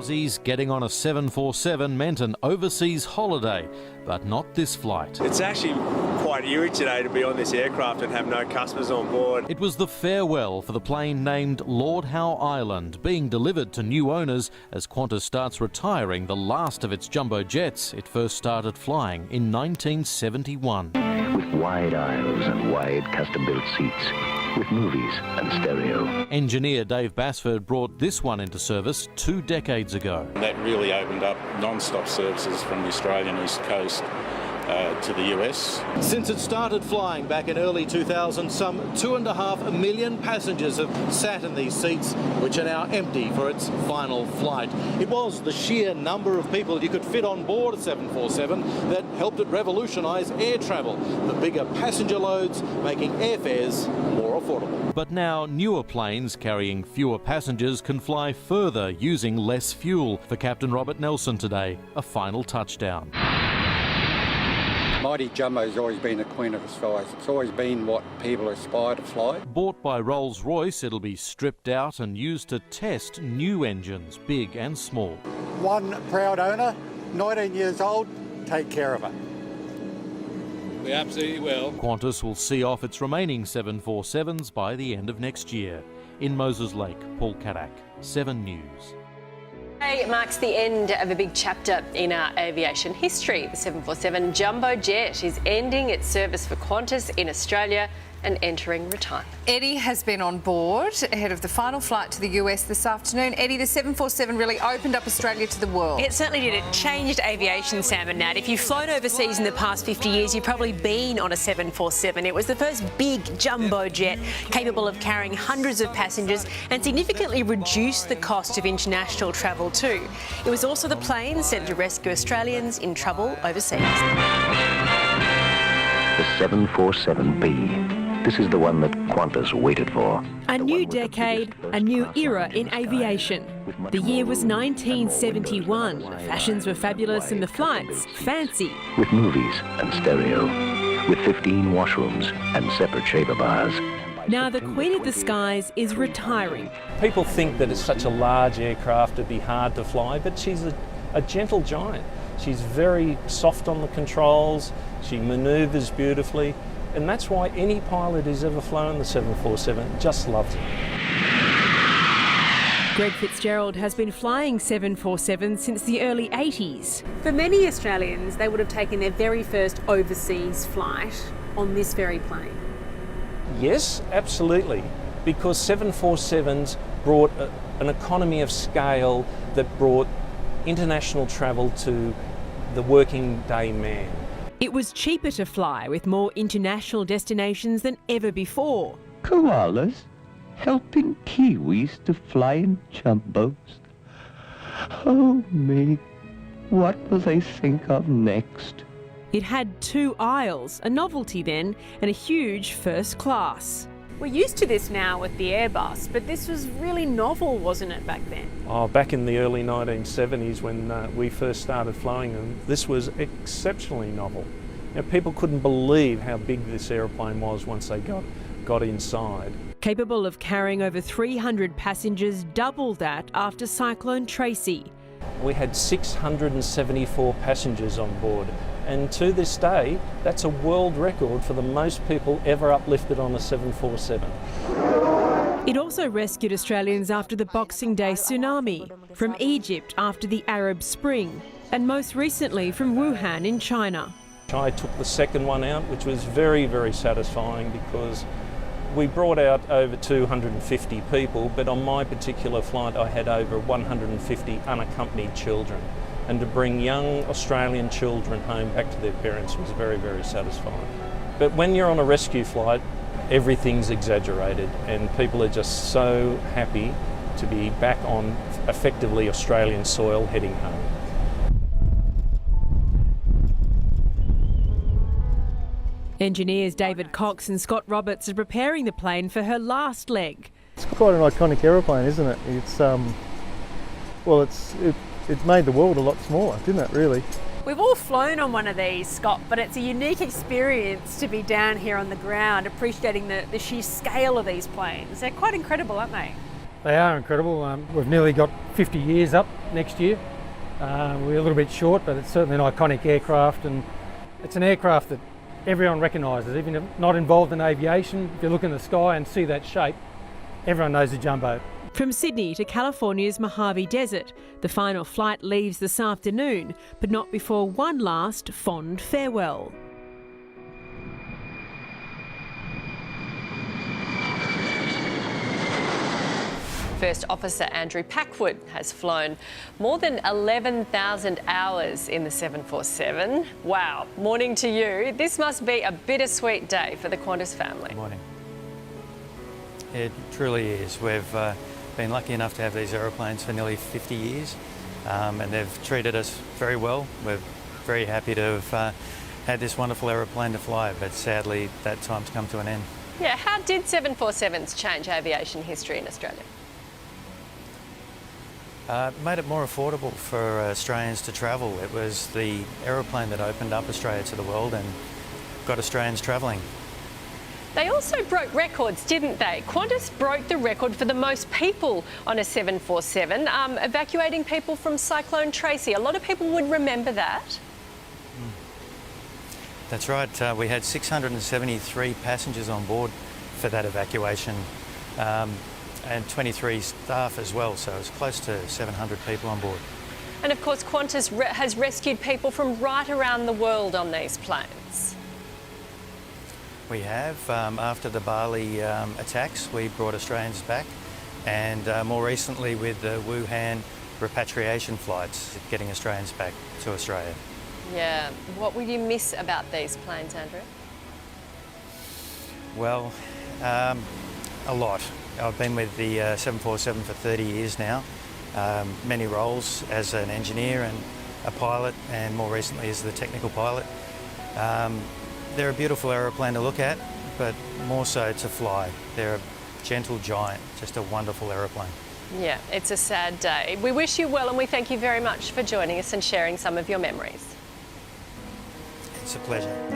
Aussies getting on a 747 meant an overseas holiday, but not this flight. It's actually quite eerie today to be on this aircraft and have no customers on board. It was the farewell for the plane named Lord Howe Island, being delivered to new owners as Qantas starts retiring the last of its jumbo jets it first started flying in 1971. With wide aisles and wide custom-built seats, with movies and stereo. Engineer Dave Basford brought this one into service 2 decades ago. That really opened up non-stop services from the Australian East Coast to the US. Since it started flying back in early 2000, some 2.5 million passengers have sat in these seats, which are now empty for its final flight. It was the sheer number of people you could fit on board a 747 that helped it revolutionise air travel, the bigger passenger loads making airfares more affordable. But now newer planes carrying fewer passengers can fly further using less fuel. For Captain Robert Nelson today, a final touchdown. Mighty Jumbo's always been the queen of the skies. It's always been what people aspire to fly. Bought by Rolls-Royce, it'll be stripped out and used to test new engines, big and small. One proud owner, 19 years old, take care of it. We absolutely will. Qantas will see off its remaining 747s by the end of next year. In Moses Lake, Paul Kadak, 7 News. Today marks the end of a big chapter in our aviation history. The 747 Jumbo Jet is ending its service for Qantas in Australia and entering retirement. Eddie has been on board ahead of the final flight to the US this afternoon. Eddie, the 747 really opened up Australia to the world. It certainly did. It changed aviation, Sam and Nat. If you've flown overseas in the past 50 years, you've probably been on a 747. It was the first big jumbo jet capable of carrying hundreds of passengers and significantly reduced the cost of international travel too. It was also the plane sent to rescue Australians in trouble overseas. The 747B. This is the one that Qantas waited for. A new decade, a new era in aviation. The year was 1971. The fashions were fabulous and the flights fancy. With movies and stereo. With 15 washrooms and separate shaver bars. Now the Queen of the Skies is retiring. People think that it's such a large aircraft it'd be hard to fly, but she's a gentle giant. She's very soft on the controls, she manoeuvres beautifully, and that's why any pilot who's ever flown the 747 just loves it. Greg Fitzgerald has been flying 747 since the early 80s. For many Australians, they would have taken their very first overseas flight on this very plane. Yes, absolutely, because 747s brought an economy of scale that brought international travel to the working day man. It was cheaper to fly with more international destinations than ever before. Koalas helping kiwis to fly in jumbos. Oh me, what will they think of next? It had 2 aisles, a novelty then, and a huge first class. We're used to this now with the Airbus, but this was really novel, wasn't it, back then? Oh, back in the early 1970s when we first started flying them, this was exceptionally novel. Now, people couldn't believe how big this aeroplane was once they got inside. Capable of carrying over 300 passengers, double that after Cyclone Tracy. We had 674 passengers on board. And to this day, that's a world record for the most people ever uplifted on a 747. It also rescued Australians after the Boxing Day tsunami, from Egypt after the Arab Spring, and most recently from Wuhan in China. I took the second one out, which was very, very satisfying because we brought out over 250 people, but on my particular flight I had over 150 unaccompanied children. And to bring young Australian children home back to their parents was very, very satisfying. But when you're on a rescue flight, everything's exaggerated and people are just so happy to be back on effectively Australian soil heading home. Engineers David Cox and Scott Roberts are preparing the plane for her last leg. It's quite an iconic aeroplane, isn't it? It's made the world a lot smaller, didn't it, really? We've all flown on one of these, Scott, but it's a unique experience to be down here on the ground, appreciating the sheer scale of these planes. They're quite incredible, aren't they? They are incredible. We've nearly got 50 years up next year. We're a little bit short, but it's certainly an iconic aircraft, and it's an aircraft that everyone recognises, even if not involved in aviation. If you look in the sky and see that shape, everyone knows the Jumbo. From Sydney to California's Mojave Desert, the final flight leaves this afternoon, but not before one last fond farewell. First Officer Andrew Packwood has flown more than 11,000 hours in the 747. Wow, morning to you. This must be a bittersweet day for the Qantas family. Good morning. It truly is. We've been lucky enough to have these aeroplanes for nearly 50 years, and they've treated us very well. We're very happy to have had this wonderful aeroplane to fly, but sadly that time's come to an end. Yeah, how did 747s change aviation history in Australia? Made it more affordable for Australians to travel. It was the aeroplane that opened up Australia to the world and got Australians travelling. They also broke records, didn't they? Qantas broke the record for the most people on a 747, evacuating people from Cyclone Tracy. A lot of people would remember that. That's right. We had 673 passengers on board for that evacuation. And 23 staff as well, so it's close to 700 people on board. And of course, Qantas has rescued people from right around the world on these planes. We have. After the Bali attacks, we brought Australians back, and more recently with the Wuhan repatriation flights, getting Australians back to Australia. Yeah. What will you miss about these planes, Andrew? Well, a lot. I've been with the 747 for 30 years now, many roles as an engineer and a pilot, and more recently as the technical pilot. They're a beautiful aeroplane to look at, but more so to fly. They're a gentle giant, just a wonderful aeroplane. Yeah, it's a sad day. We wish you well, and we thank you very much for joining us and sharing some of your memories. It's a pleasure.